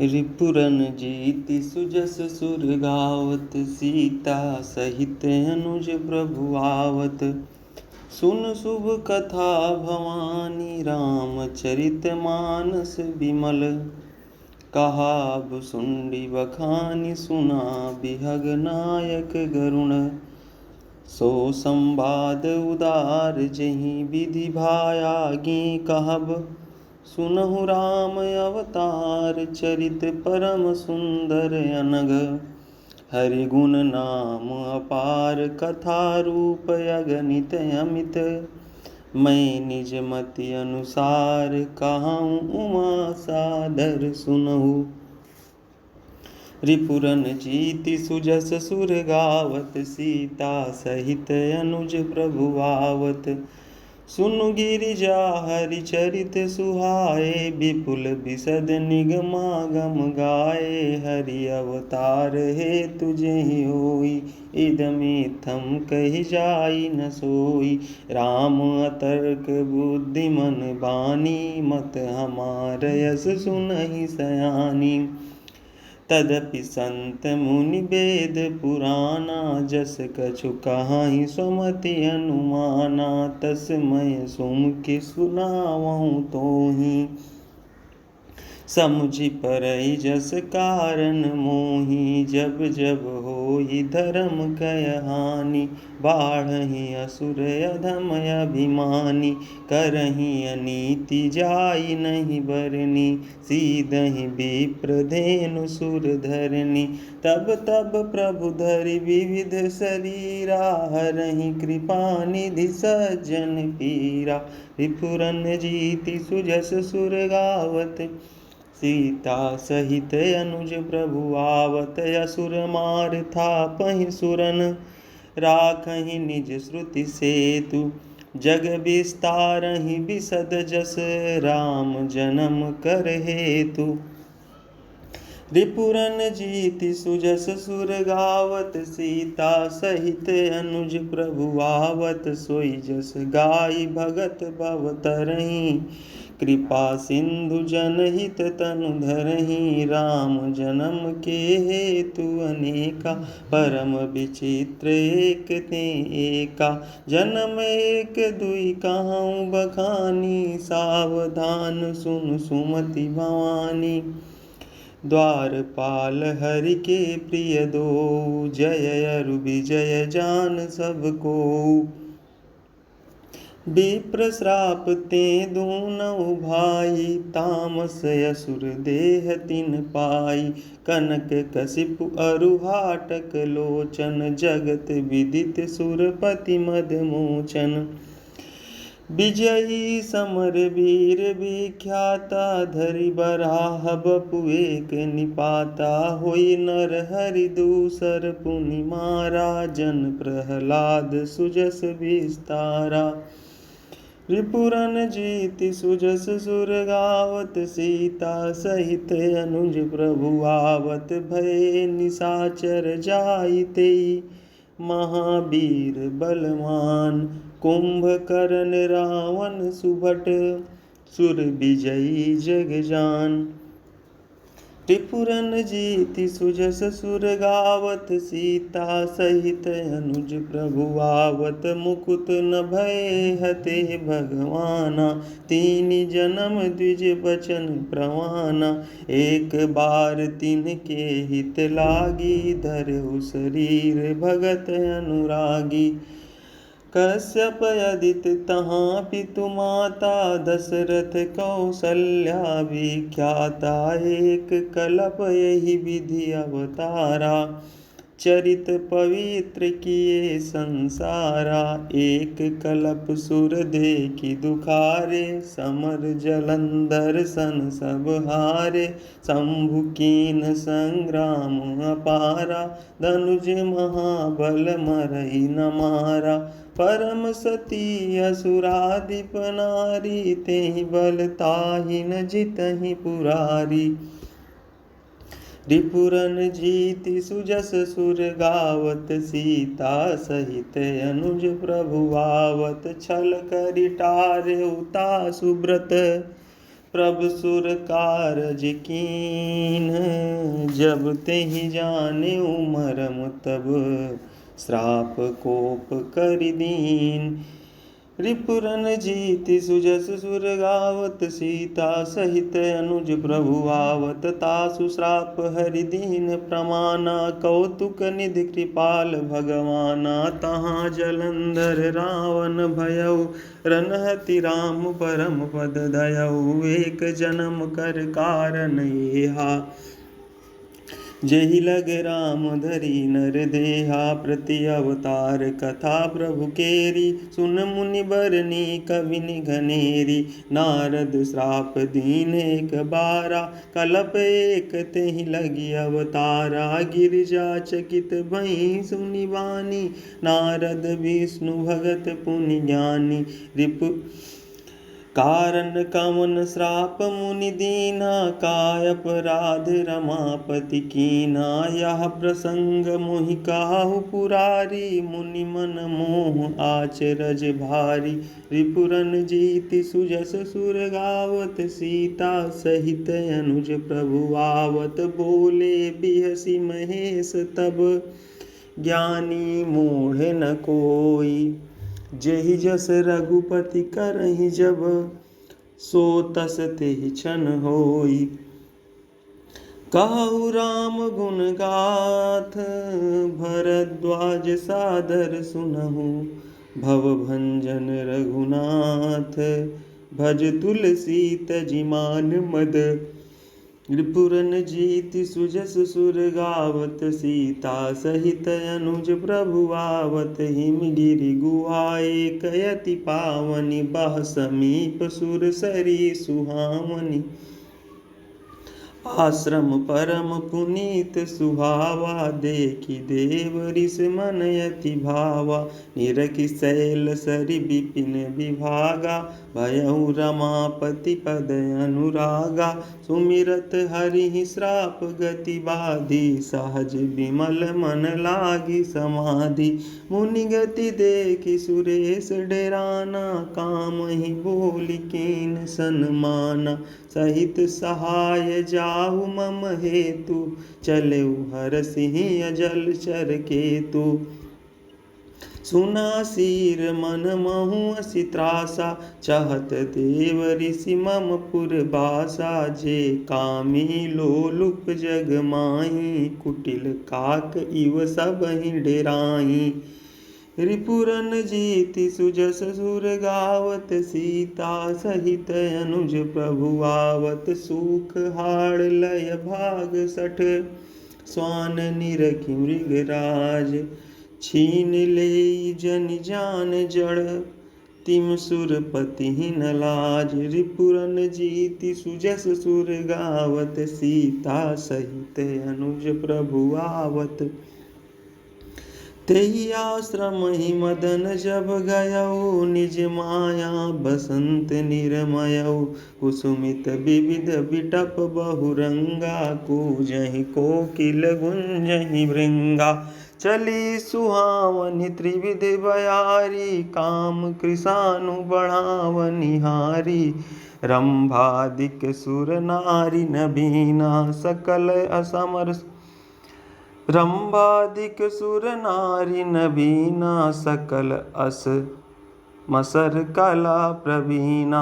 रिपुरन जीति सुजस सुर गावत, सीता सहित अनुज प्रभु आवत। सुन शुभ कथा भवानी, रामचरित मानस विमल। कहा भुसुंडी बखानी, सुना बिहग नायक गरुण। सो संवाद उदार जहि विधि भायागी कहब। सुनहु राम अवतार, चरित परम सुंदर अनघ। हरि गुण नाम अपार, कथा रूप अगणित अमित। मैं निज मति अनुसार, कहाऊँ उमा सादर सुनहु। रिपुरन जीति सुजस सुर गावत, सीता सहित अनुज प्रभु आवत। सुनु गिरिजा हरि चरित सुहाए, विपुल बिसद निगमागम गाए। हरि अवतार हेतु जेहि होई, इदमित्थम कहि जाई न सोई। राम अतर्क बुद्धिमन बानी, मत हमार यस सुनहि सयानी। तदपि संत मुनि वेद पुराना, जस कछु कहाहि सुमति अनुमाना। तस्मय सुमति सुनावहु तोहि, समुझि परई जस कारण मोहि। जब जब होई धर्म कय हानि, बाढ़हि असुर अधम अभिमानी। करहि अनीति जाई नहीं बरनी, सीदहि विप्र धेनु सुर धरनी। तब तब प्रभु धरि विविध शरीरा, हरहि कृपा निधि सज्जन पीरा। रिपुरन जीति सुजस सुर गावत, सीता सहित अनुज प्रभु आवत। असुर मार थापहि सुरन, राखहि निज श्रुति सेतु। जग विस्तारहि बिसद जस, राम जन्म कर हेतु। रिपुरन जीति सुजस सुर गावत, सीता सहित अनुज प्रभु आवत। सोई जस गाई भगत भवतरहि, कृपा सिंधु जनहित तनु धरहि। राम जन्म के हेतु अनेका, परम विचित्र एक ते एका। जन्म एक दुई कहूँ बखानी, सावधान सुन सुमति भवानी। द्वारपाल हरि के प्रिय दो, जय अरु विजय जान सब को। विप्र श्राप ते दूनौ भाई, तामस असुर देह तिन पाई। कनक कसिपु अरु हाटक लोचन, जगत विदित सुरपति मद मोचन। विजयी समर वीर विख्याता, धरि बराह बपु एक निपाता। होई नर हरि दूसर पुनि मारा, जन प्रहलाद सुजस विस्तारा। रिपुरन जीति सुजस सुर गावत, सीता सहित अनुज प्रभु आवत। भय निशाचर जाइते, महावीर बलवान। कुंभकर्ण रावण सुभट, सुर विजयी जग जान। रिपुरन जीति सुजस सुर गावत, सीता सहित अनुज प्रभु आवत। मुकुत न भय हते भगवाना, तीनि जन्म द्विज बचन प्रवाना। एक बार तिनके हित लागी, धरहु शरीर भगत अनुरागी। कश्यप अदिति तहाँ पितु माता, दशरथ कौसल्या विख्याता। एक कल्प यही विधि अवतारा, चरित पवित्र किए संसारा। एक कल्प सुर देखि दुखारे, समर जलंधर सन सब हारे। शंभु कीन संग्राम अपारा, धनुज महाबल मरई न मारा। परम सती असुराधिप नारी, तेहि बल ताहि न जितहि पुरारी। रिपुरन जीति सुजस सुर गावत, सीता सहित अनुज प्रभु आवत। छल करि टारेउ तासु व्रत, प्रभु सुर कारज कीन, जब तेहि जाने मरम तब श्राप कोप कर दीन। रिपुरन जीति सुजस सुर गावत, सीता सहित अनुज प्रभु आवत। तासु श्राप हरि दीन प्रमाना, कौतुक निधि कृपाल भगवाना। तहाँ जलंधर रावण भयउ, रनहति राम परम पद दयउ। एक जन्म कर कारण येहा, जेहि लग राम धरि नर देहा। प्रति अवतार कथा प्रभु केरी, सुन मुनि बरनी कविनि घनेरी। नारद श्राप दीन एक बारा, कलप एक तेहि लगी अवतारा। गिरिजा चकित भई सुनि वाणी, नारद विष्णु भगत पुनि ज्ञानी। रिपु कारण कवन श्राप मुनि दीना, काय अपराध रमापति कीना। यह प्रसंग मोहि काहू पुरारी, मुनि मन मोह आचरज भारी। रिपुरन जीति सुजस सुर गावत, सीता सहित अनुज प्रभु आवत। बोले बिहसी महेश तब, ज्ञानी मोढ़ न कोई। जेहि जस रघुपति करहि जब, सो तस तेहि छन होई। कहु राम गुण गाथ, भरद्वाज सादर सुनहु। भव भंजन रघुनाथ, भज तुलसी तजि मान मद। रिपुरन जीति सुजस सुर गावत, सीता सहित अनुज प्रभु आवत। हिमगिरि गुहाए कयति पावनि, बह समीप सुरसरी सुहावनि। आश्रम परम पुनीत सुहावा, देखि देव ऋष मन यति भावा। निरखि शैल सरि विपिन विभागा, भयउ रमापति पद अनुरागा। सुमिरत हरिहि श्राप गति बाधी, सहज विमल मन लागी समाधि। मुनि गति देखि सुरेश डेराना, कामहि बोलि कीन सन्माना। सहित सहाय जाहु मम हेतु, चलेउ हरसिहि अजल चर केतु। सुना सीर मन महु असि त्रासा, चाहत देव ऋषि मम पुर बासा। जे कामी लोलुप जग माही, कुटिल काक इव सबहि डेराही। रिपुरन जीति सुजस सुर गावत, सीता सहित अनुज प्रभु आवत। सूख हाड़ लय भाग सठ, स्वान निरखि मृगराज। छीन लेई जनि जान जड़, तिम सुरपति न लाज। रिपुरन जीति सुजस सुर गावत, सीता सहित अनुज प्रभु आवत। तेहि आश्रम ही मदन जब गयउ, निज माया बसंत निरमयउ। कुसुमित विविध बिटप बहुरंगा, कूजहि कोकिल गुंजहि भृंगा। चली सुहावनि त्रिविध बयारी, काम कृसानु बढ़ावनिहारी। रंभादिक सुर नारी नबीना, सकल असमर। रंभादिक सुर नारी नबीना, सकल अस मसर कला प्रवीणा।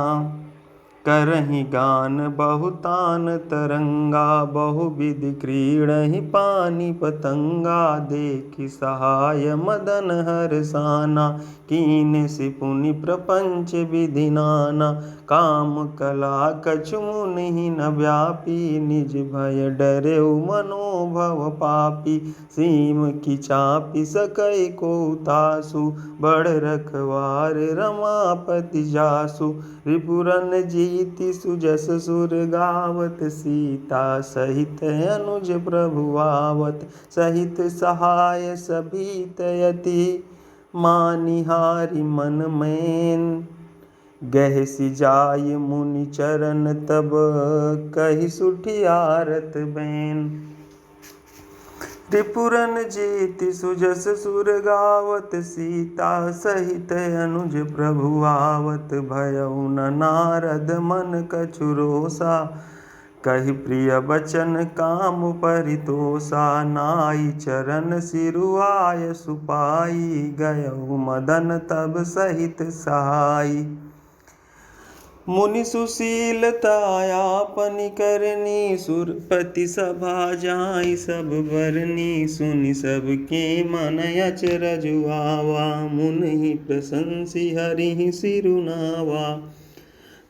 करहि गान बहुतान तरंगा, बहुविधि क्रीड़हि पानी पतंगा। देखि सहाय मदन हरसाना, कीन्ह से पुनि प्रपंच विधि नाना। काम कला कछु मुनि न व्यापी, निज भय डरेउ मनोभव पापी। सीम की चापि सकै को तासु, बड़ रखवार रमापति जासु। रिपुरन जीति सुजस सुर गावत, सीता सहित अनुज प्रभु आवत। सहित सहाय सभीत यति, मानिहारी मन मैन। गहसि जाय मुनि चरण तब, कहि सुठियारत बैन। त्रिपुरन जीति सुजस सुर गावत, सीता सहित अनुज प्रभु आवत। भयउ न नारद मन कछु रोषा, कहि प्रिय बचन काम परितोषा। नाई चरण सिरुआय सुपाई, गयउ मदन तब सहित सहाई। मुनि सुशीलतायापनि करनी, सुरपति सभा जाई सब बरनी। सुनि सब के मन अचरज आवा, मुनि प्रशंसी हरि सिरुनावा।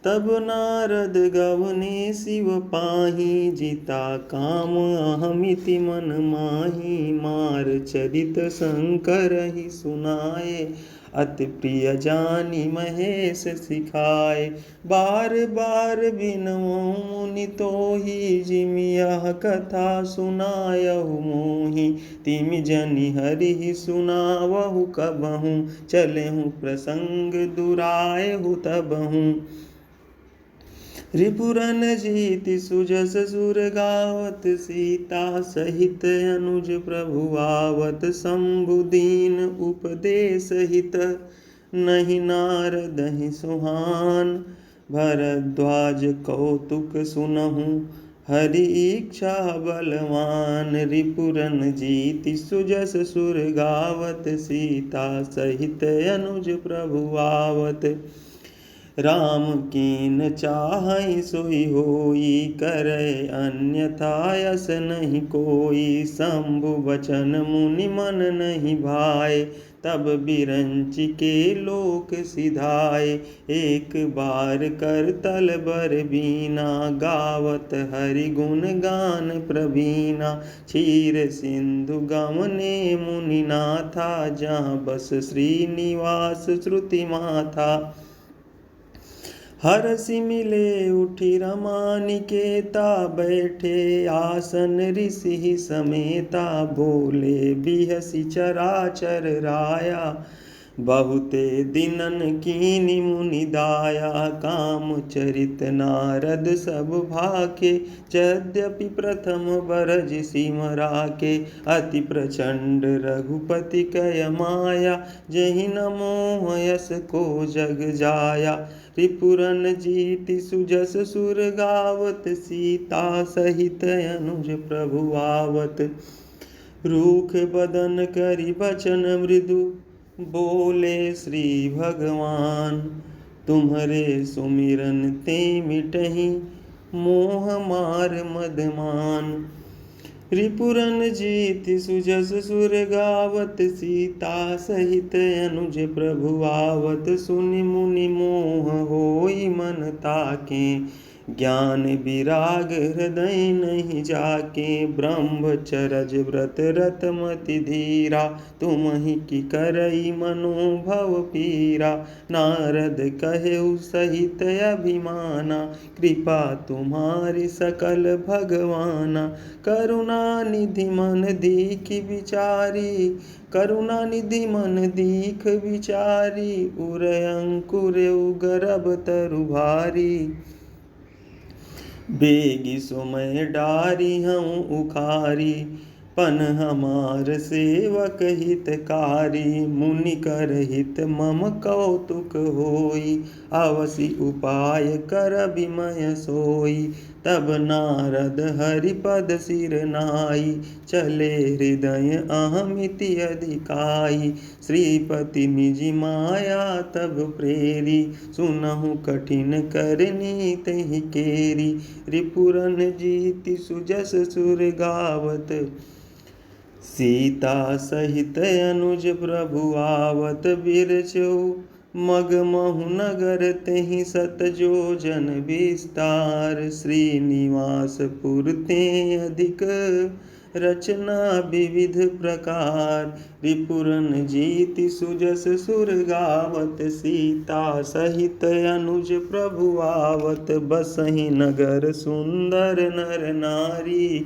तब नारद गवने शिव पाहि, जिता काम अहमिति मन माहि। मार चरित शंकर ही सुनाए, अति प्रिय जानी महेश सिखाए। बार बार बिनवो मुनि तोहि, जिमि यह कथा सुनायहु मोहि। तिमि जनि हरि सुनावहु कबहु, चलेहु प्रसंग दुरायहु तबहु। रिपुरन जीति सुजस सुर गावत, सीता सहित अनुज प्रभु आवत। शंभु दीन उपदेश हित, नहीं नारदहि सुहान। भरद्वाज कौतुक सुनहु, हरि इच्छा बलवान। रिपुरन जीति सुजस सुर गावत, सीता सहित अनुज प्रभु आवत। राम कीन चाहै सोई होई, करे अन्यथा यस नहीं कोई। शंभु बचन मुनि मन नहीं भाए, तब बिरंच के लोक सिधाए। एक बार कर तल बर बीना, गावत हरि गुण गान प्रवीणा। क्षीर सिंधु गमने मुनि नाथा, जहाँ बस श्रीनिवास श्रुति माथा। हरषि मिले उठि रमा निकेता, बैठे आसन ऋषि समेता। बोले बिहसि चराचर राया, बहुते दिनन कीनि मुनि दाया। काम चरित नारद सब भाके, यद्यपि प्रथम बरज सिमराके। अति प्रचंड रघुपति कय माया, जहि न मोह यस को जग जाया। रिपुरन जीति सुजस सुर गावत, सीता सहित अनुज प्रभु आवत। रूख बदन करि बचन मृदु, बोले श्री भगवान। तुम्हरे सुमिरन ते मिटहि, मोह मार मदमान। रिपुरन जीति सुजस सुर गावत, सीता सहित अनुज प्रभु आवत। सुनि मुनि मोह होई मन ताके, ज्ञान विराग हृदय नहीं जाके। ब्रह्मचरज व्रत रत मति धीरा, तुमहि की करई मनोभव पीरा। नारद कहेउ सहित अभिमाना, कृपा तुम्हारी सकल भगवाना। करुणा निधि मन दीख विचारी, करुणा निधि मन दीख विचारी। उर अंकुर उगरब तरु भारी, बेगी सुमय डारी हूँ उखारी। पन हमार सेवक हितकारी, मुनि कर हित मम कौतुक होई। अवसि उपाय कर विमय सोई, तब नारद हरिपद सिर नाई। चले हृदय अहमिति अधिकाई, श्रीपति निज माया तब प्रेरी। सुनहु कठिन करनी तहि केरी, रिपुरन जीति सुजस सुर गावत। सीता सहित अनुज प्रभु आवत, बिरचौ मगमहु नगर तेहि सत जोजन विस्तार। श्रीनिवास पुर ते अधिक, रचना विविध प्रकार। रिपुरन जीति सुजस सुर गावत, सीता सहित अनुज प्रभु आवत। बसहि नगर सुंदर नर नारी,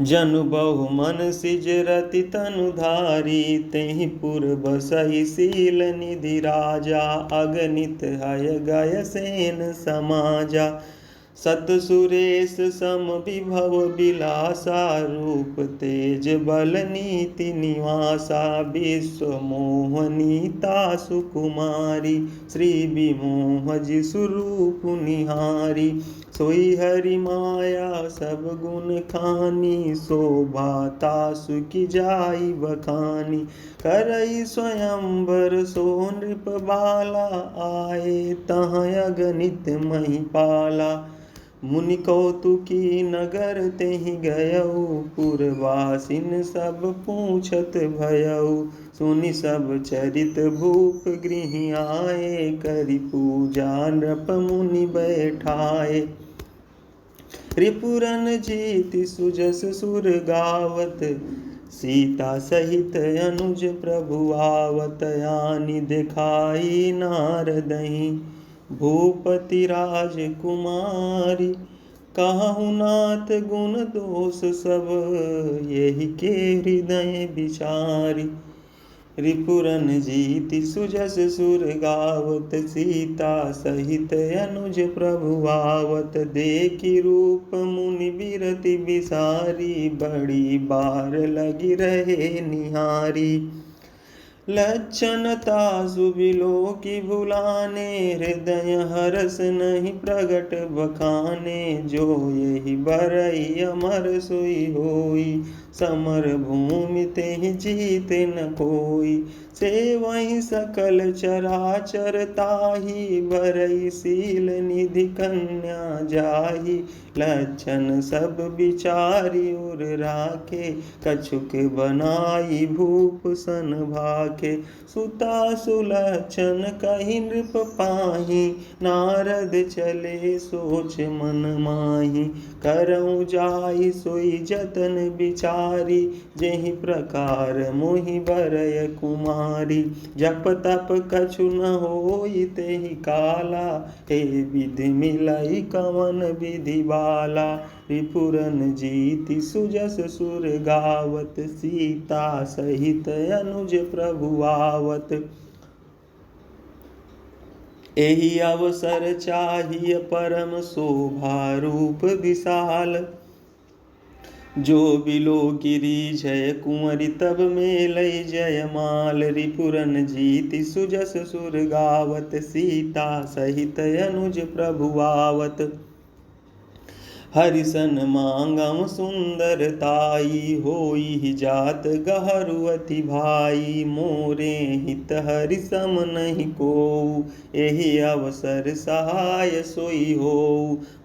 जनु बहु मन सिज रति तनु धारी। तेहि पुर बसई शील निधि राजा, अगणित हय गय सेन समाजा। सत सुरेश सम विभव विलासा रूप तेज बल नीति निवासा विश्व मोहनीता सुकुमारी श्री विमोह जिसु रूप निहारी सोई हरि माया सब गुण खानी शोभा तासु की जाई बखानी करई स्वयंवर सो नृप बाला आए तहाँ अगणित महिपाला मुनि कौतुकी नगर तेहि गयऊ पुरवासिन सब पूछत भयऊ सुनि सब चरित भूप गृह आए करि पूजा नृप मुनि बैठाए रिपुरन जीति सुजस सुर गावत सीता सहित अनुज प्रभु आवत आनि दिखाई नारदहि भूपति राजकुमारी कहु नाथ गुण दोष सब यही के हृदय विचारी रिपुरन जीति सुजस सुर गावत सीता सहित अनुज प्रभु आवत देखी रूप मुनि बिरति बिसारी बड़ी बार लगी रहे निहारी लक्षणता सुबिलो की भुलाने हृदय हरस नहीं प्रगट बखाने जो यही बरई अमर सोई होई समर भूमि तेहि जीते न कोई से वही सकल चराचर ताही भरई शील निधि कन्या जाही लक्षण सब विचारी उर राखे कछुक बनाई भूप सन भाखे सुता सुलक्षण कही नृप पाही नारद चले सोच मन माही करऊँ जाई सोई जतन विचारी जेहि प्रकार मोहि बरय कुमारी जप तप कछु न होई तेहि काला हे विधि मिलई कवन विधि बाला रिपुरन जीति सुजस सुर गावत सीता सहित अनुज प्रभु आवत एहि अवसर चाहिए परम शोभा रूप विशाल जो बिलो गिरी जय कुंवरी तब मेलय जयमाल रिपुरन जीति सुजस सुर गावत सीता सहित अनुज प्रभु आवत हरिसन मांगम सुंदर ताई होई जात गहरुअति भाई मोरे हित हरि सम नहीं को एहि अवसर सहाय सोई हो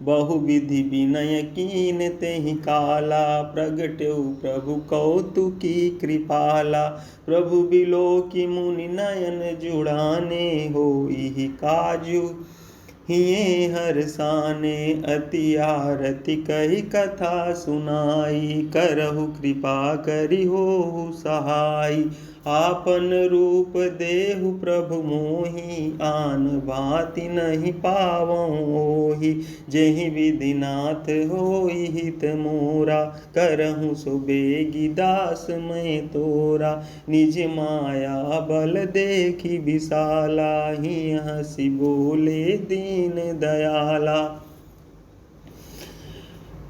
बहु विधि विनय कीन तेहि काला प्रगट्यौ प्रभु कौतुकी कृपाला प्रभु बिलो की मुनि नयन जुड़ाने होई काजू हिये हरसाने अति आरती कही कथा सुनाई करहु कृपा करि होहु सहाय आपन रूप देहु प्रभु मोहि आन भांति नहीं पावऊँ ओहि जेहि विधिनाथ होई हित मोरा करहु सुबेगी दास मैं तोरा निज माया बल देखी विशाला ही हंसी बोले दीन दयाला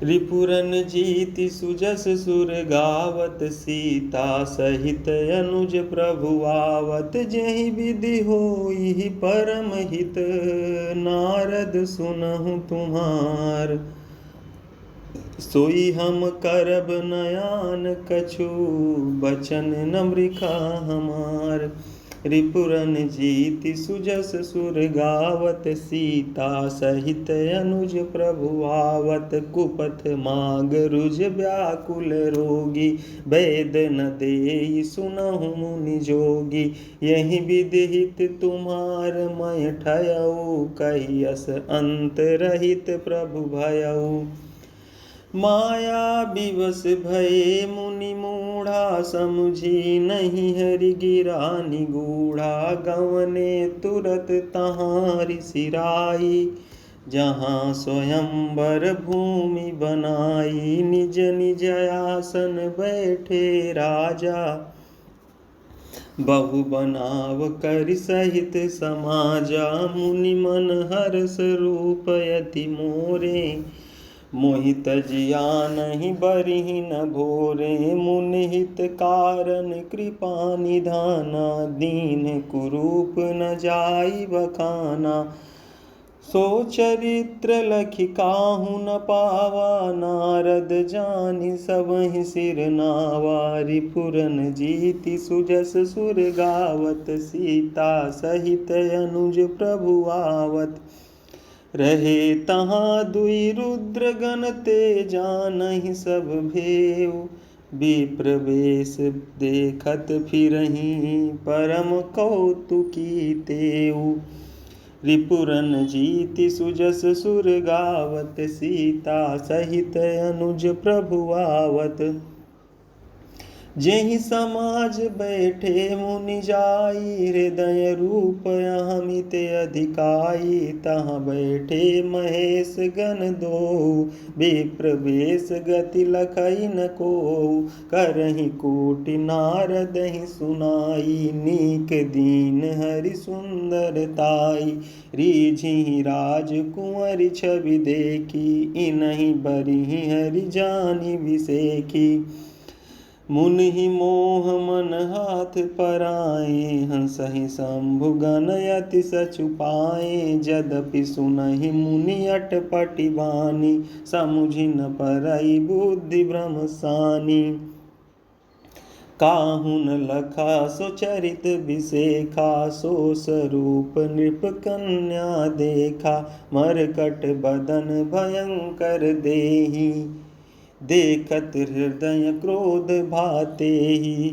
रिपुरन जीति सुजस सुर गावत सीता सहित अनुज प्रभु आवत जेहि विधि होई परम हित नारद सुनहु तुम्हार सोई हम करब नयान कछु बचन न मृखा हमार रिपुरन जीति सुजस सुर गावत सीता सहित अनुज प्रभु आवत कुपथ माग रुज व्याकुल रोगी वेद न देई सुनहु मुनि जोगी यही विधिहित तुम्हार मय ठयऊ कही अस अंत रहित प्रभु भयऊ माया विवश भये मुनि मूढ़ा समुझी नहीं हरि गिरा निगूढ़ा गवने तुरत तहारी सिराई जहाँ स्वयंवर भूमि बनाई निज निज आसन बैठे राजा बहु बनाव कर सहित समाजा, मुनि मन हर्ष रूप यति मोरे। मोहित जिया नहीं बरिहि न भोरे, मुनि हित कारण कृपा निधाना। दीन कुरूप न जाई बखाना, सो चरित्र लखि काहू न पावा। नारद जानि सबहि सिर नावा, रिपुरन जीति सुजस सुर गावत। सीता सहित अनुज प्रभु आवत, रहे तहाँ दुई रुद्र गण ते जानहि सब भेव। विप्र वेश देखत फिरहीं, परम कौतुकी तेऊ। रिपुरन जीति सुजस सुर गावत, सीता सहित अनुज प्रभु आवत। जेहि समाज बैठे मुनि जाई, हृदय रूप अमित अधिकाई। तहाँ बैठे महेश गण दो, विप्र वेश गति लखई न कोऊ। करहि कोटि नारदहि सुनाई, नीक दीन हरि सुंदरताई। रीझि राजकुंवरि छवि देखी, इनहि बरिहि हरि जानि बिसेखी। मुनि मोह मन हाथ पराए, हंसहि शंभु गण अति सचुपाए। यद्यपि सुनहि मुनि अटपटि बानी, समुझि न परई बुद्धि भ्रम सानी। काहू न लखा सो चरित बिसेखा, सो स्वरूप नृप कन्या देखा। मरकट बदन भयंकर देहि, देखत हृदय क्रोध भातेहि।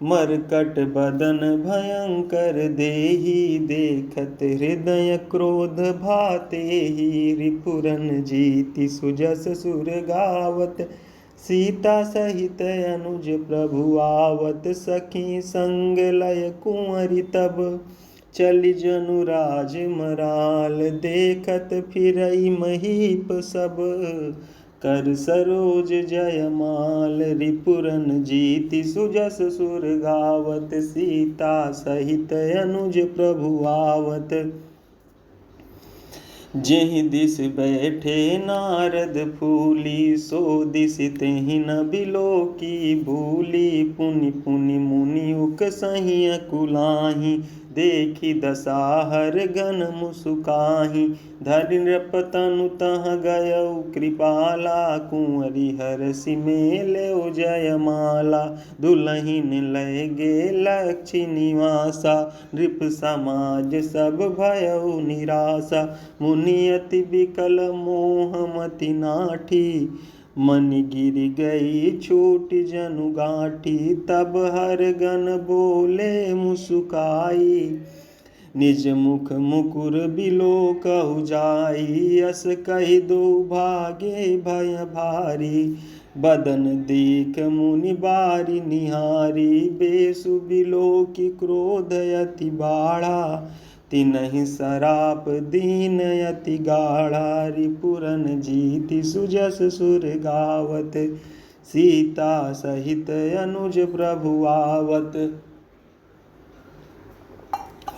मरकट बदन भयंकर देहि, देखत हृदय क्रोध भातेहि। रिपुरन जीति सुजस सुर गावत, सीता सहित अनुज प्रभु आवत। सखी संग लय कुंवरि तब, चलि जनु राज मराल। देखत फिरई महीप सब, कर सरोज जयमाल। रिपुरन जीति सुजस सुर गावत, सीता सहित अनुज प्रभु आवत। जेहि दिस बैठे नारद फूली, सो दिस तेहि न बिलोकी भूली। पुनि पुनि मुनि उकसहि अकुलाहि, देखि दसाहर गण मुसुकाहि। धरि नृप तनु तहाँ गयउ कृपाला, कुंवरि हरषि मेलउ जयमाला। दुलहिन लय गे लक्ष्य निवासा, नृप समाज सब भयउ निरासा। मुनि अति बिकल मोह मति नाठी, मन गिर गई छूट जनु गांठी। तब हर गण बोले मुसुकाई, निज मुख मुकुर बिलोकहु जाई। अस कहि दो भागे भय भारी, बदन देख मुनि बारी निहारी। बेसु बिलोकि क्रोध अति बाढ़ा, तिनहि सराप दीन अति गाढ़ा। रिपुरन जीति सुजस सुर गावत, सीता सहित अनुज प्रभु आवत।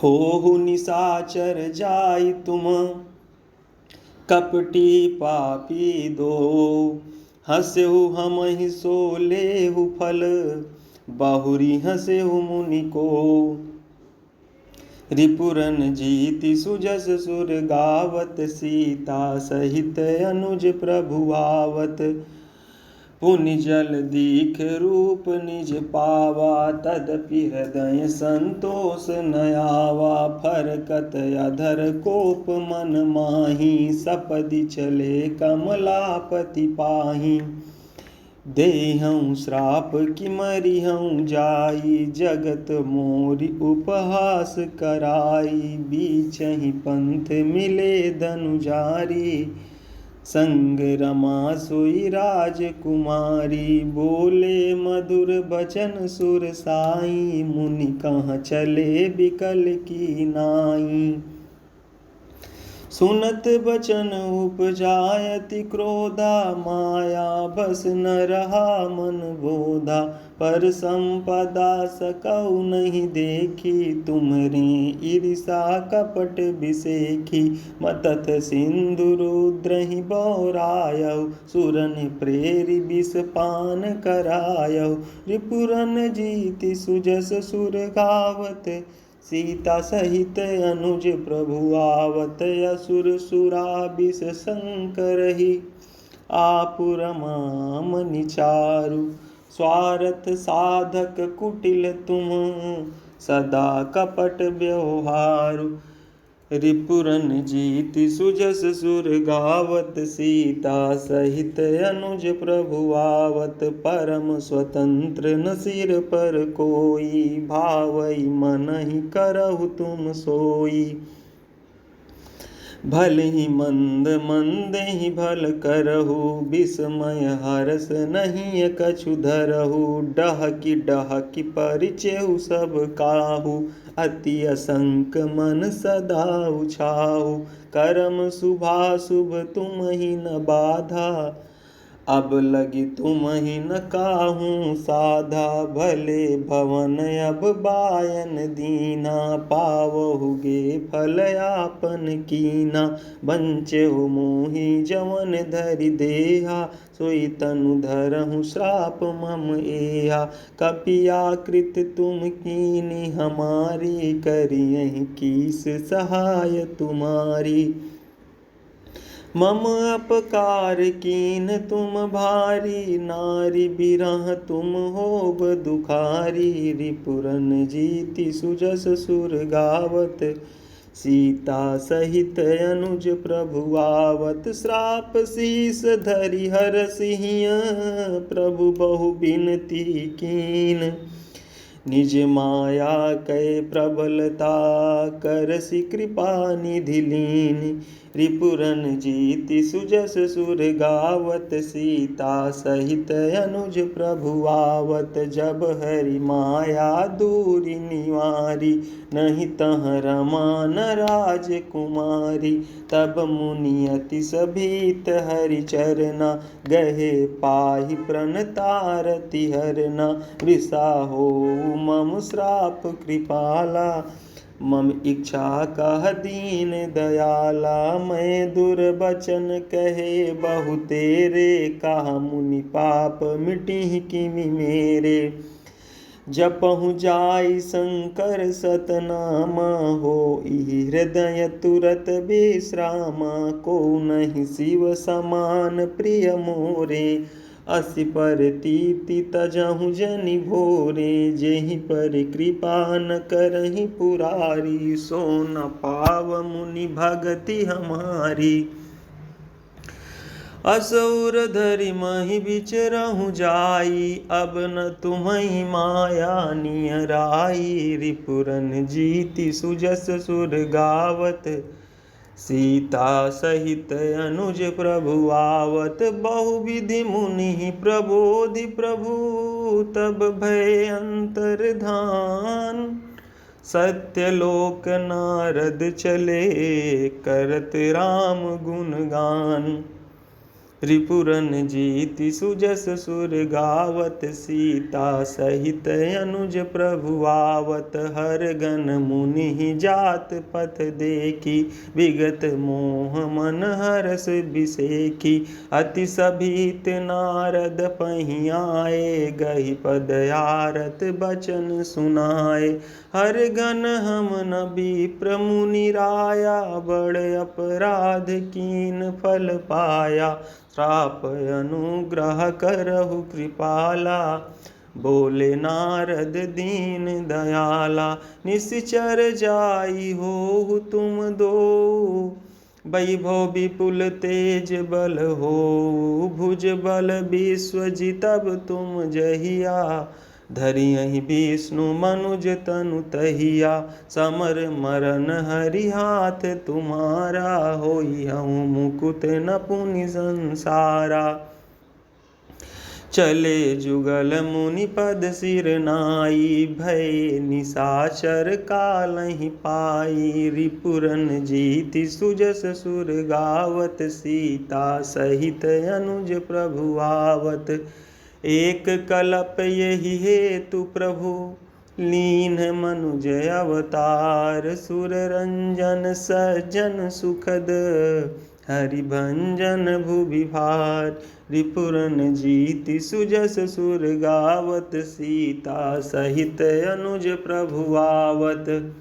होहु निशाचर जाई तुम, कपटी पापी दो। हंसहु हमहि सो लेहु फल, बहुरी हंसहु मुनि को। रिपुरन जीति सुजस सुर गावत, सीता सहित अनुज प्रभु आवत। पुनि जल दीख रूप निज पावा, तदपि हृदय संतोष न आवा। फरकत अधर कोप मन माही, सपदि चले कमलापति पाही। देहऊँ श्राप कि मरिहऊँ जाई, जगत मोरि उपहास कराई। बीचहि पंथ मिले धनुजारी, संग रमा सोई राजकुमारी। बोले मधुर बचन सुर साई, मुनि कहाँ चले बिकल की नाई। सुनत बचन उपजायति क्रोधा, माया बस न रहा मन बोधा। पर संपदा सकौ नहीं देखी, तुम्हरी ईर्षा कपट बिसेखी। मतत सिंधु रुद्रहि बौरायौ, सुरन प्रेरि विष पान करायौ। रिपुरन जीति सुजस सुर गावत, सीता सहित अनुज प्रभु आवत। असुर सुरा विष संकरहि, आपुर मामनि चारु। स्वार्थ साधक कुटिल तुम, सदा कपट व्यवहारु। रिपुरन जीति सुजस सुर गावत, सीता सहित अनुज प्रभु आवत। परम स्वतंत्र न सिर पर कोई, भावई मनहि करहु तुम सोई। भल ही मंद मंद ही भल करहु, विस्मय हरस नहीं कछु धरहु। डहकी डहकी परिचेहु सब काहू, अति असंक मन सदा उछाहु। कर्म शुभाशुभ तुम ही न बाधा, अब लगी तुम ही न काहू साधा। भले भवन अब बायन दीना, पावहुगे फल आपन कीना। बंचेहु मोहि जवन धरि देहा, सोई तनु धरहु श्राप मम एहा। कपियाकृत तुम कीनी हमारी, करियहि कीस सहाय तुम्हारी। मम अपकार कीन तुम भारी, नारी बिरह तुम होब दुखारी। रिपुरन जीति सुजस सुर गावत, सीता सहित अनुज प्रभु आवत। श्राप शीस धरि हरसिहिय, प्रभु बहु बिनती कीन। निज माया कै प्रबलता, करसि कृपा निधि लीन। रिपुरन जीति सुजस सुर गावत, सीता सहित अनुज प्रभु आवत। जब हरि माया दूरि निवारी, नहीं तह रमा न राजकुमारी। तब मुनि अति सभीत हरि चरना, गहे पाहि प्रणतारति हरना। वृषा होउ मम श्राप कृपाला, मम इच्छा कह दीन दयाला। मैं दुर्बचन कहे बहु तेरे, कहा मुनि पाप मिटिहि किमि मेरे। जपहु जाई शंकर सतनामा, होई हृदय तुरत विश्रामा। को नहीं शिव समान प्रिय मोरे, असि पर तीति तजहु जनि भोरे। जेहि पर कृपा न करहि पुरारी, सो न पाव मुनि भगति हमारी। असुर धरि महि बिचरहु जाई, अब न तुम्हि माया नियराई। रिपुरन जीति सुजस सुर गावत, सीता सहित अनुज प्रभु आवत। बहुविधि मुनि प्रबोधि प्रभु, तब भय अंतर्धान। सत्यलोक नारद चले, करत राम गुणगान। रिपुरन जीति सुजस सुर गावत, सीता सहित अनुज प्रभु आवत। हर गन मुनि जात पथ देखी, विगत मोह मन हरस बिसेखी। अति सभीत नारद पहियाए, गहि पद आरत बचन सुनाए। हर गन हम न विप्र मुनि राया, बड़ अपराध कीन फल पाया। श्राप अनुग्रह करहु कृपाला, बोले नारद दीन दयाला। निश्चर जाई होहु तुम दो, वैभव विपुल तेज बल हो। भुज बल विश्व जितब तुम जहिया, धरियहि विष्णु मनुज तनु तहिया। समर मरन हरि हाथ तुम्हारा, होई हूँ मुकुत न पुनि संसारा। चले जुगल मुनि पद सिर नाई, भय निशाचर कालहि पाई। रिपुरन जीति सुजस सुर गावत, सीता सहित अनुज प्रभु आवत। एक कलप यही हेतु प्रभु, लीन मनुज अवतार। सुर रंजन सज्जन सुखद, हरिभंजन भुवि भार। रिपुरन जीति सुजस सुर गावत, सीता सहित अनुज प्रभु आवत।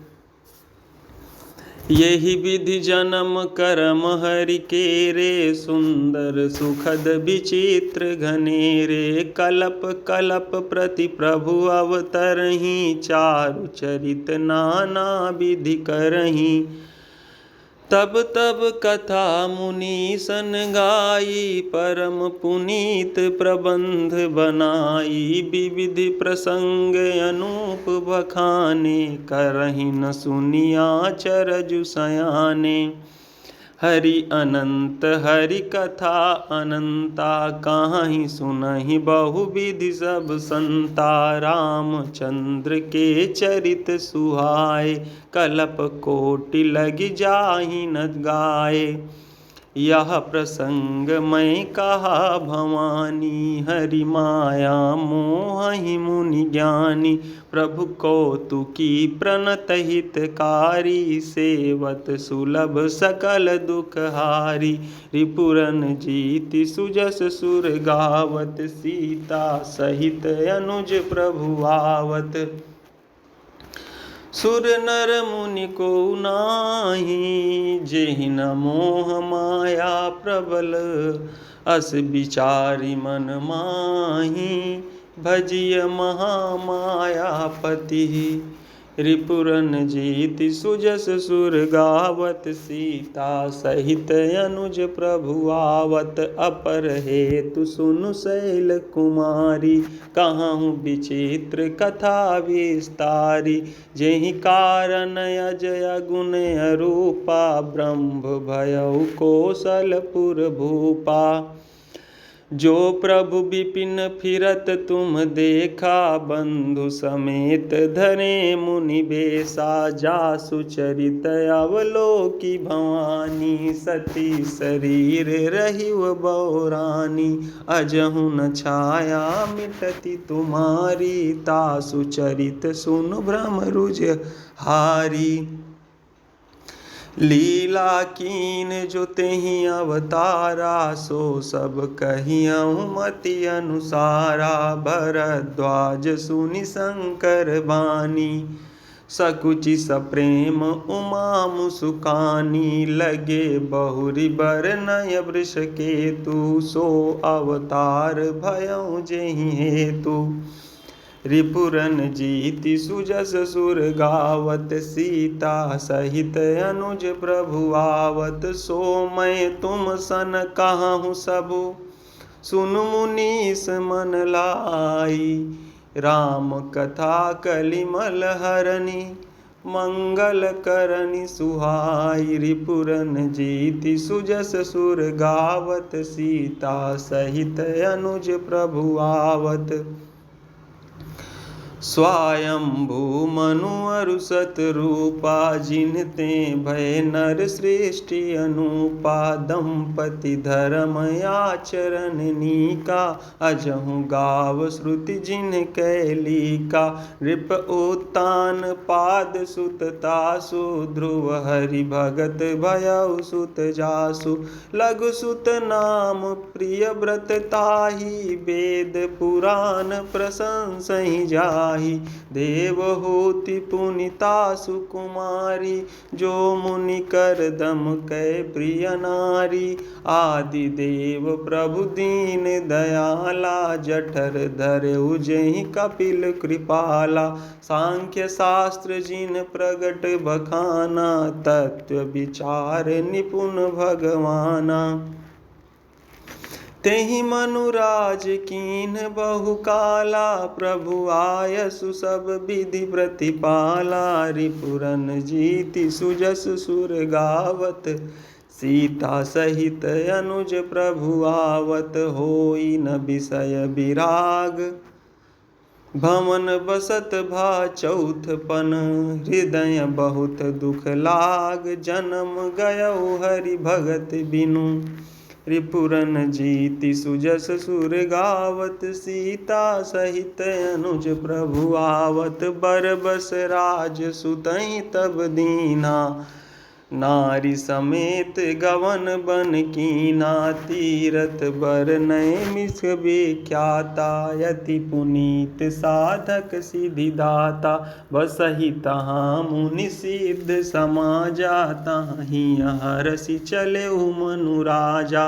यही विधि जन्म करम हरि केरे, सुंदर सुखद विचित्र घनेरे। कलप कलप प्रति प्रभु अवतरहि, चारु चरित नाना विधि करहि। तब तब कथा मुनीसन गाई, परम पुनीत प्रबंध बनाई। विविधि प्रसंग अनूप बखाने, करहि न सुनिया चरजु सयाने। हरि अनंत हरि कथा अनंता, काहि सुनहि बहुविधि सब संता। रामचंद्र के चरित सुहाए, कलप कोटि लग जाहि न गाए। यह प्रसंग मैं कहा भवानी, हरि माया मोहि मुनि ज्ञानी। प्रभु कौतुकी प्रणत हितकारी, सेवत सुलभ सकल दुख हारी। रिपुरन जीति सुजस सुर गावत, सीता सहित अनुज प्रभु आवत। सुर नर मुनि को नाही, जेहि न मोह माया प्रबल। अस विचारी मन माही, भजिय महामायापति। रिपुरन जीति सुजस सुर गावत, सीता सहित अनुज प्रभु आवत। अपर हेतु सुनु शैल कुमारी, कहूँ विचित्र कथा विस्तारी। जेहि कारण अजय गुण अरूपा, ब्रह्म भयउ कौशलपुर भूपा। जो प्रभु विपिन फिरत तुम देखा, बंधु समेत धरे मुनि बेसा। जासु चरित अवलोकी भवानी, सती शरीर रहिव बौरानी। अजहु न छाया मिटति तुम्हारी, तासु चरित सुनु भ्रम रुझ हारी। लीला कीन जो तेहि अवतारा, सो सब कहियहु मति अनुसारा। भरद्वाज सुनि शंकर बानी, सकुचि सप्रेम उमा मुसुकानी। लगे बहुरी बरनय वृष केतु, सो अवतार भयउ जेहि हेतु। रिपुरन जीति सुजस सुर गावत, सीता सहित अनुज प्रभु आवत। सो मैं तुम सन कहूँ सबु, सुनु मुनीस मन लाई। राम कथा कलिमल हरनि, मंगल करनि सुहाई। रिपुरन जीति सुजस सुर गावत, सीता सहित अनुज प्रभु आवत। स्वायंभू मनु अरु सत रूपा, जिनते भय नर सृष्टि अनूपा। दंपति धर्म आचरण नीका, अजहु गाव श्रुति जिन कैलिका। नृप उत्तान पाद सुत तासु, ध्रुव हरि भगत भयउ सुत जासु। लघु सुत नाम प्रिय व्रत ताहि, वेद पुराण प्रशंसहि जाहि। देवहूति पुनीता सुकुमारी, जो मुनि कर दम कै प्रिय नारी। आदि देव प्रभु दीन दयाला, जठर धरउ जेहि कपिल कृपाला। सांख्य शास्त्र जिन प्रगट बखाना, तत्व विचार निपुण भगवाना। तेहि मनुराज कीन बहुकाला, प्रभु आयसु सब विधि प्रतिपाला। रिपुरन जीति सुजस सुर गावत, सीता सहित अनुज प्रभु आवत होई न विषय विराग। भवन बसत भा चौथपन हृदय बहुत दुख लाग। जन्म गयो हरि भगत बिनु रिपुरन जीति सुजस सुर गावत। सीता सहित अनुज प्रभु आवत बर बस राज सुतहि तब दीना। नारी समेत गवन बन कीना तीरथ बर नय मिस विख्याता। यति पुनीत साधक सिद्धि दाता बसहि तहाँ मुनि सिद्ध समाजा। ताहि हरसि चले मनु राजा।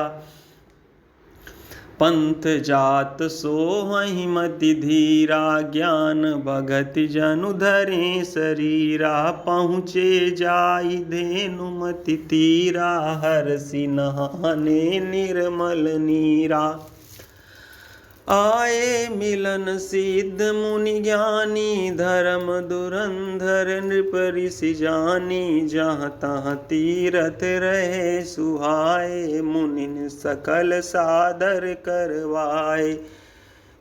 पंथ जात सोहहि मति धीरा ज्ञान भगति जनु धरे शरीरा। पहुँचे जाई धेनु मति तीरा हरसि नहाने निर्मल नीरा। आए मिलन सिद्ध मुनि ज्ञानी धर्म धुरंधर नृप ऋषि जानी। जहाँ तहाँ तीरथ रहे सुहाए मुनिन सकल सादर करवाए।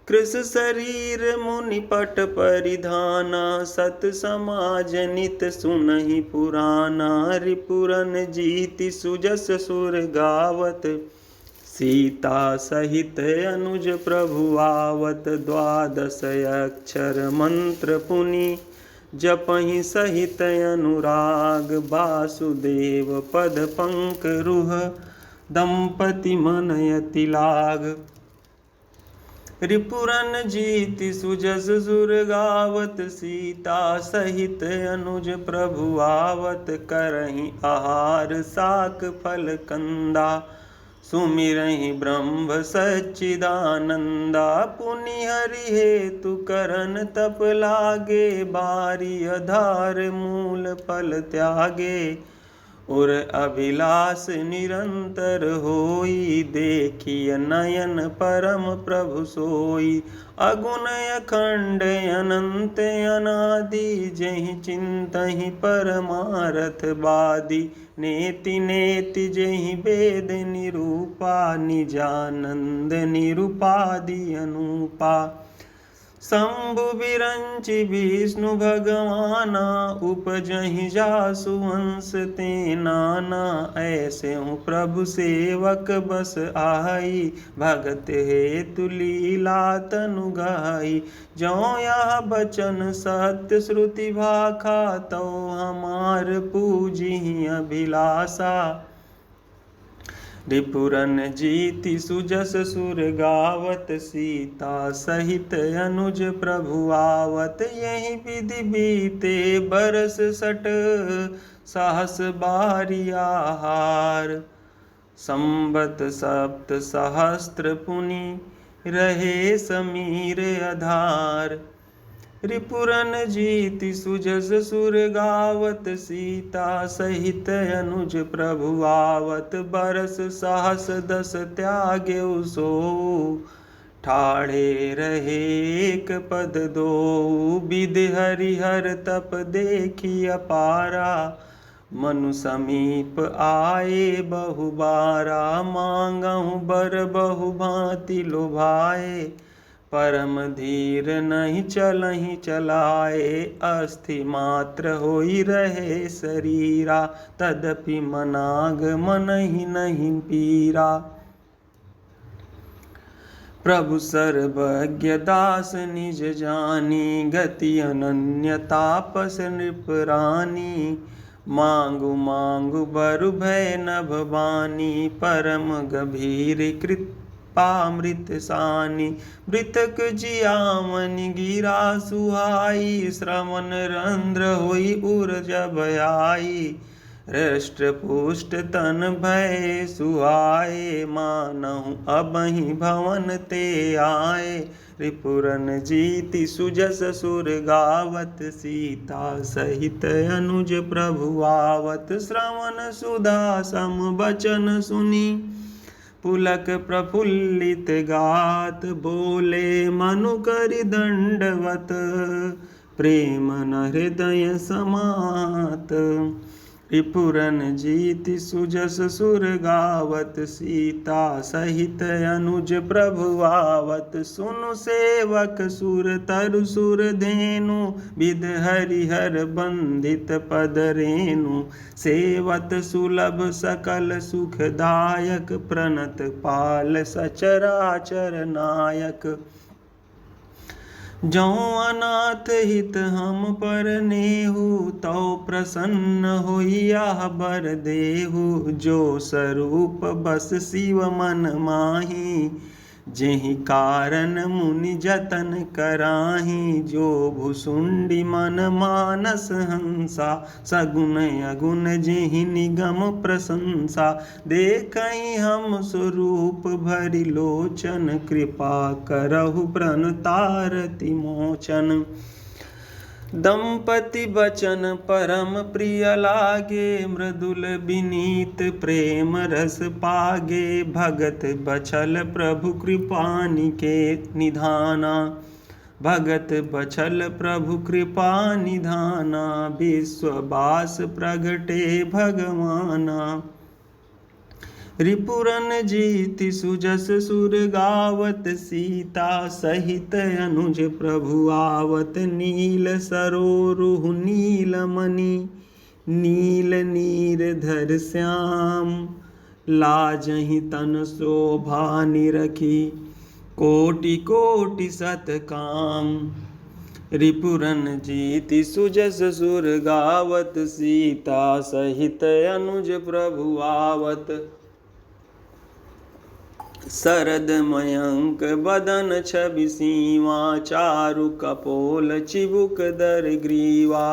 कृष शरीर मुनि पट परिधाना सत समाज नित सुनहि पुराना। रिपुरन जीति सुजस सुर गावत सीता सहित अनुज प्रभु आवत। द्वादश अक्षर मंत्र पुनि जपहि सहित अनुराग। वासुदेव पद पंकरुह दंपति मनयति लाग। रिपुरन जीति सुजस सुर गावत सीता सहित अनुज प्रभु आवत। करहि आहार साक फल कंदा सुमिरहि ब्रह्म सच्चिदानंदा। पुनि हरि हेतु करन तप लागे बारी आधार मूल फल त्यागे। उर अभिलाष निरंतर होई देखिय नयन परम प्रभु सोई। अगुण अखंड अनंत अनादि जेहि चिंतहि परमारथ बादी। नेति नेति जेहि वेद निरूपा निजानंद निरूपादि अनुपा। शंभु बिरंचि विष्णु भगवाना उपजहि जासु वंश ते नाना। ऐसे हूँ प्रभु सेवक बस आई भगत हेतु लीला तनु गाई। जो यह बचन सत्य श्रुति भाखा तो हमार पूजी अभिलाषा। रिपुरन जीति सुजस सुर गावत सीता सहित अनुज प्रभु आवत। यही विधि बीते बरस सठ सहस बारी आहार। संबत सप्त सहस्त्र पुनि रहे समीर आधार। रिपुरन जीति सुजस सुर गावत सीता सहित अनुज प्रभु आवत। बरस सहस दस त्याग्यो सो ठाढ़े रहे एक पद दो। विधि हरिहर तप देखी अपारा मनु समीप आए बहुबारा। मांगहु बर बहु भांति लुभाए परम धीर नहीं चलहि चलाए। अस्थि मात्र होई रहे शरीरा तदपि मनाग मनहि नहीं पीरा। प्रभु सर्वज्ञ दास निज जानी गति अनन्य तापस नृपरानी। मांगु मांगु बरु भय नभ बानी परम गंभीर कृपामृत सानी। मृतक जियामनि गिरा सुहाई श्रवण रंध्र होई उर्जब आई। हृष्ट पुष्ट तन भय सुहाए मानहु अबहि भवन ते आए। रिपुरन जीति सुजस सुर गावत सीता सहित अनुज प्रभु आवत। श्रवण सुधा सम बचन सुनी पुलक प्रफुल्लित गात। बोले मनु करि दंडवत प्रेम न हृदय समात। रिपुरन जीति सुजस सुर गावत, सीता सहित अनुज प्रभु आवत। सुनु सेवक सुर तरु सुर धेनु, विद हरिहर बंदित पद रेणु। सेवत सुलभ सकल सुखदायक, प्रणत पाल सचराचर नायक। जौ अनाथ हित हम पर नेहु, तौ प्रसन्न होइया बर देहु। जो स्वरूप बस शिव मन माही, जेहि कारण मुनि जतन कराही। जो भुसुंडी मन मानस हंसा, सगुन अगुण जेहि निगम प्रशंसा। देखहि हम स्वरूप भरि लोचन, कृपा करहु प्रणतारति मोचन। दंपति बचन परम प्रिय लागे, मृदुल विनीत प्रेम रस पागे। भगत बछल प्रभु कृपा निकेत निधाना, भगत बछल प्रभु कृपा निधाना। विश्ववास प्रगटे भगवाना, रिपुरन जीति सुजस सुर गावत। सीता सहित अनुज प्रभु आवत, नील सरोरुह नील मणि, नील नीरधर श्याम। लाजहि तन शोभा निरखी, कोटि कोटि सत काम। रिपुरन जीति सुजस सुर गावत, सीता सहित अनुज प्रभु आवत। शरद मयंक बदन छवि सीवा, चारु कपोल चिबुक दर ग्रीवा।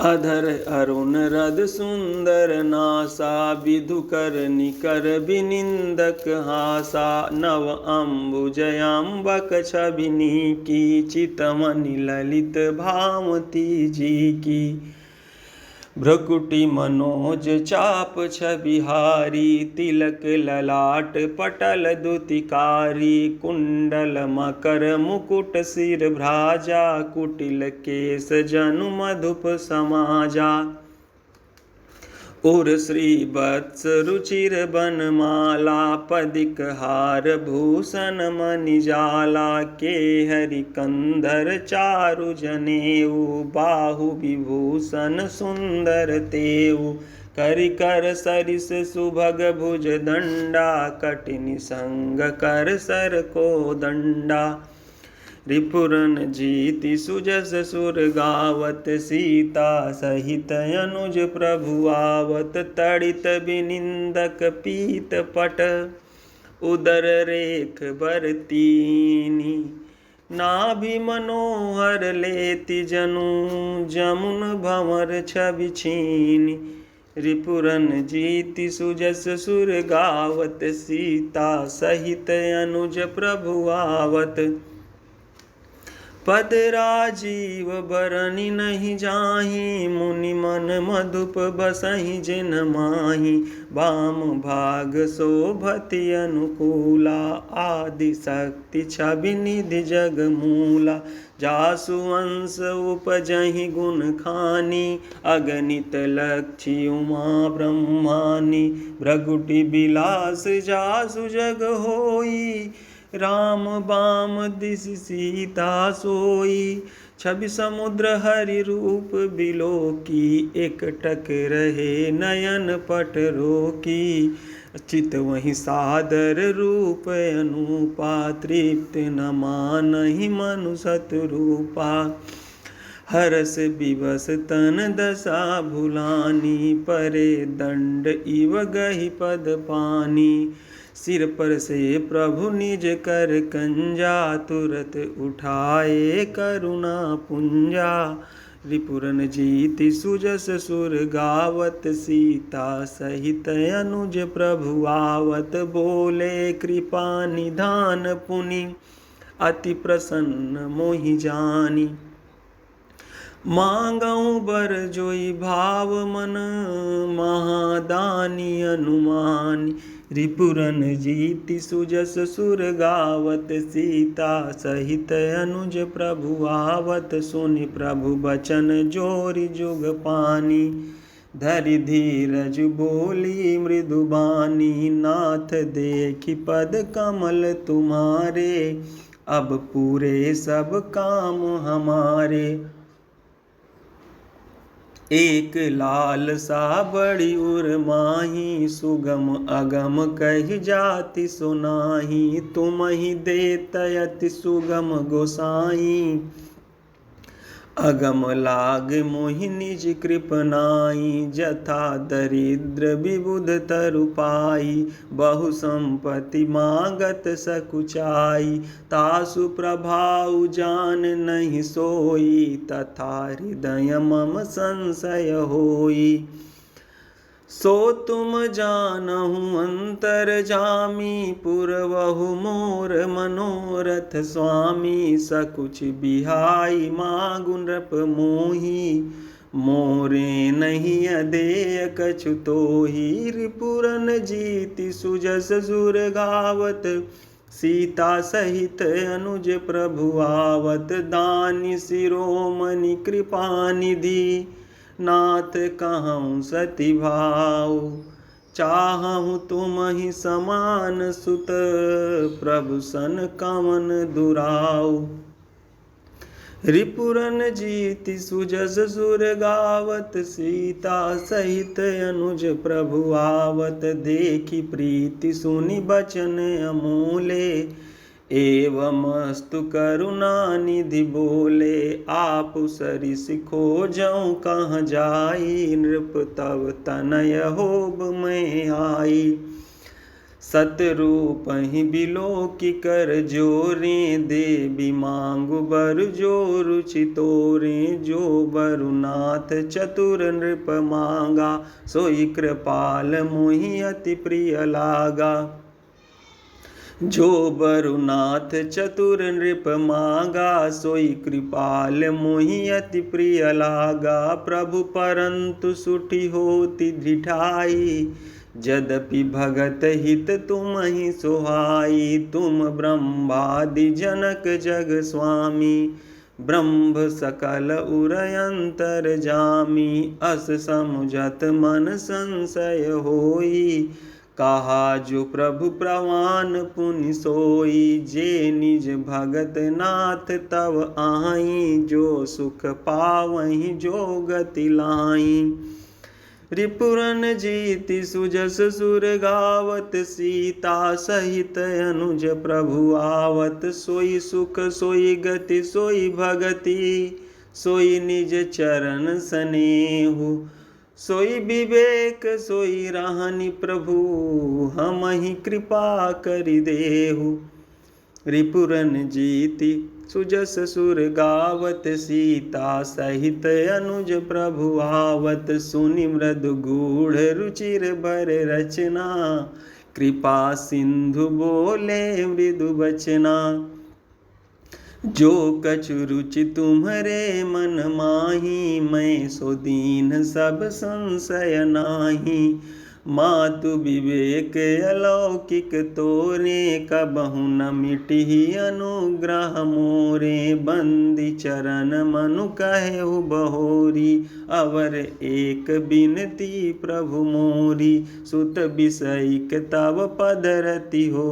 अधर अरुण रद सुंदर नासा, विधुकर निकर बिनिंदक हासा। नव अम्बुजयांबक छवि नीकी, चितमनि ललित भामती जी की। भ्रकुटि मनोज चाप छबिहारी, तिलक ललाट पटल दुतिकारी। कुंडल मकर मुकुट सिर भ्राजा, कुटिल केस जनु मधुप समाजा। उर श्री वत्स रुचिर बनमाला, पदिक हार भूषण मणिजाला। के हरि कंधर चारु जनेऊ, बाहु विभूषण सुंदर तेऊ। करिकर सरिस सुभग भुज दंडा, कटिनि संग कर सर को दंडा। रिपुरन जीति सुजस सुर गावत, सीता सहित अनुज प्रभु आवत। तड़ित बिनिंदक पीत पट, उदर रेख बर तीनी। नाभि मनोहर लेति जनु, जमुन भंवर छवि छीनि। रिपुरन जीति सुजस सुर गावत, सीता सहित अनुज प्रभु आवत। पद राजीव बरनि नहीं जाहि, मुनि मन मधुप बसहि जिन माहि। वाम भाग शोभति अनुकूला, आदि शक्ति छवि निधि जग मूला। जासु अंश उपजहि गुण खानी, अगणित लक्षि उमा ब्रह्मानी। भ्रगुटि बिलास जासु जग होई, राम बाम दिस सीता सोई। छवि समुद्र हरि रूप बिलोकी, एकटक रहे नयन पट रोकी। चित वही सादर रूप अनुपा, तृप्त न मानहि मनु सतरूपा। हरस विवश तन दशा भुलानी, परे दंड इव गहि पद पानी। सिर पर से प्रभु निज कर कंजा, तुरत उठाए करुणा पुंजा। रिपुरन जीति सुजस सुर गावत, सीता सहित अनुज प्रभु आवत। बोले कृपा निधान पुनि, अति प्रसन्न मोहि जानी। मांगऊँ बर जोई भाव मन, महादानी अनुमानी। रिपुरन जीति सुजस सुर गावत, सीता सहित अनुज प्रभु आवत। सुनि प्रभु बचन जोरि जुग पानी, धरि धीरज बोली मृदुबानी, नाथ देखी पद कमल तुम्हारे, अब पूरे सब काम हमारे। एक लाल सा बड़ी उर्माही, सुगम अगम कहि जाति सुनाही, तुम ही देत अति सुगम गोसाई, अगम लाग मोहि निज कृपनाई। जथा दरिद्र विबुध तरु पाई, बहु संपत्ति मांगत सकुचाई, तासु प्रभाव जान नहीं सोई, तथा हृदय मम संशय होई। सो तुम जानहु अंतरजामी, पुरवहु मोर मनोरथ स्वामी, सकुच बिहाई मांगु नृप मोही, मोरे नहीं अदेय कछु तोही। रिपुरन जीति सुजस सुर गावत, सीता सहित अनुज प्रभु आवत, दानि शिरोमणि कृपा निधि, नाथ कहूँ सति भाव। चाहूँ तुम ही समान सुत, प्रभु सन कवन दुराऊ। रिपुरन जीति सुजस सुर गावत, सीता सहित अनुज प्रभु आवत, देखी प्रीति सुनि बचन अमूले, एवमस्तु करुणा निधि बोले। आप सरिस खोजऊँ कहाँ जाई, नृप तव तनय होब मैं आई। सतरूप ही बिलोकी कर जोरे, देवी मांगु बर जो रुचि तोरे। जो बरुनाथ चतुर नृप मांगा, सोई कृपाल मोहि अति प्रिय लागा। जो बरुनाथ चतुर नृप मांगा, सोई कृपाल मोहि अति प्रिय लागा। प्रभु परंतु सुठी होती ढिठाई, यद्यपि भगत हित तुम ही सोहाई। तुम ब्रह्मादि जनक जग स्वामी, ब्रह्म सकल उरयंतर जामी। अस समुझत मन संशय होई, कहा जो प्रभु प्रवान पुनि सोई। जे निज भगत नाथ तव आई, जो सुख पावहीं जो गति लाई। रिपुरन जीति सुजस सुर गावत, सीता सहित अनुज प्रभु आवत। सोई सुख सोई गति सोई भगति, सोई निज चरण सनेहु। सोई विवेक सोई राहनि प्रभु, हमहि कृपा करि देहु। रिपुरन जीति सुजस सुर गावत, सीता सहित अनुज प्रभु आवत। सुनि मृदु गूढ़ रुचिर बर रचना, कृपा सिंधु बोले मृदु बचना। जो कछु रुचि तुम्हरे मन माही, मैं सो दीन सब संशय नाही। मातु विवेक अलौकिक तोरे, कबहु न मिटिहि अनुग्रह मोरे। बंदी चरण मनु कहेउ बहोरी, अवर एक बिनती प्रभु मोरी। सुत बिषयिक तव पद रति हो,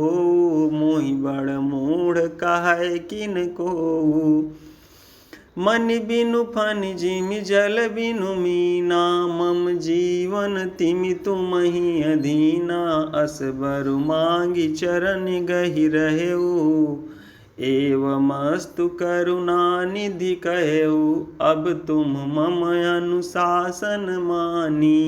मोहि बड़ मूढ़ कहै किनको। मन बिनु फनि जिमि जल बिनु मीना, मम जीवन तिमि तुमहि अधीना। अस बरु मांगी चरण गहि रहेउ, एवमस्तु करुणा निधि कहेउ। अब तुम मम अनुशासन मानी,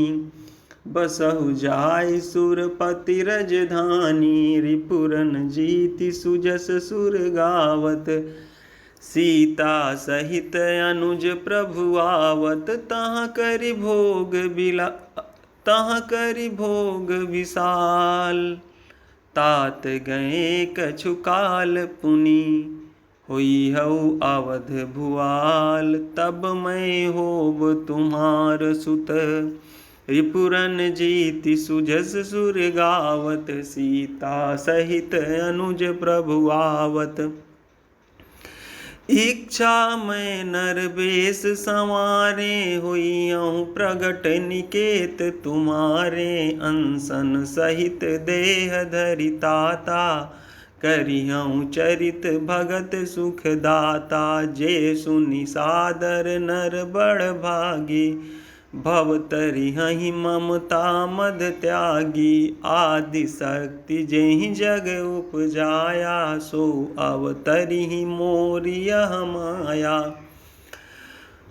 बसहु जाय सुरपति रजधानी। रिपुरन जीति सुजस सुर गावत, सीता सहित अनुज प्रभु आवत। तहाँ करि भोग विशाल, तात गए कछु काल पुनि। हुई हऊ अवध भुआल, तब मैं होब तुम्हार सुत। रिपुरन जीति सुजस सुर गावत, सीता सहित अनुज प्रभु आवत। इच्छा मैं नरवेश संवारे हुइयँ प्रगट निकेत तुम्हारे अंसन सहित देह धरिताता करिहँ चरित भगत सुखदाता जे सुनि सादर नर बड़ भागी भवतरिहहि ममता मद त्यागी आदि शक्ति जेहि जग उपजाया सो अवतरिहि मोर यह माया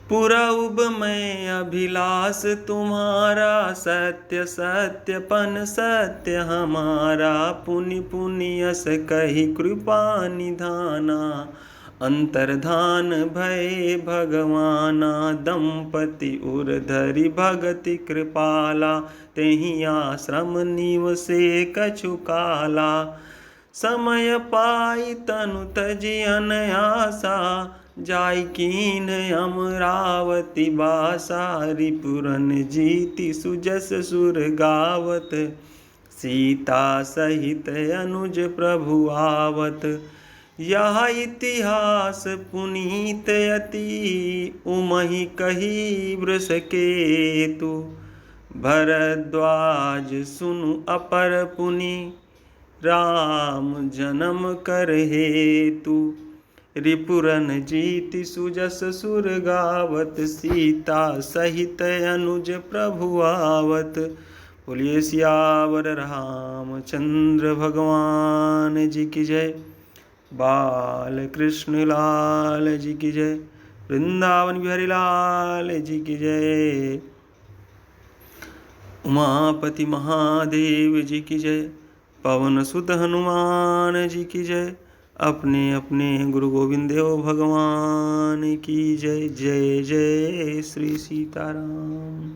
पुरउब मैं अभिलाष तुम्हारा सत्य सत्यपन सत्य हमारा पुनि पुनि यस कहि कृपा निधाना अंतर्धान भय भगवाना दंपति उर धरि भगति कृपाला तेहि आश्रम निवसे कछु काला समय पाई तनु तजि अनयासा जाय कीन अमरावती बासा रिपुरन जीति सुजस सुर गावत सीता सहित अनुज प्रभु आवत यह इतिहास पुनीत यति उमहि कही वृषकेतु भरद्वाज सुनु अपर पुनि राम जन्म कर हेतु रिपुरन जीति सुजस सुर गावत सीता सहित अनुज प्रभु आवत। बोलिए सियावर रामचंद्र भगवान जी की जय। बाल कृष्ण लाल जी की जय। वृंदावन बिहारी लाल जी की जय। उमापति महादेव जी की जय। पवन सुत हनुमान जी की जय। अपने अपने गुरु गोविंद देव भगवान की जय। जय जय श्री सीताराम।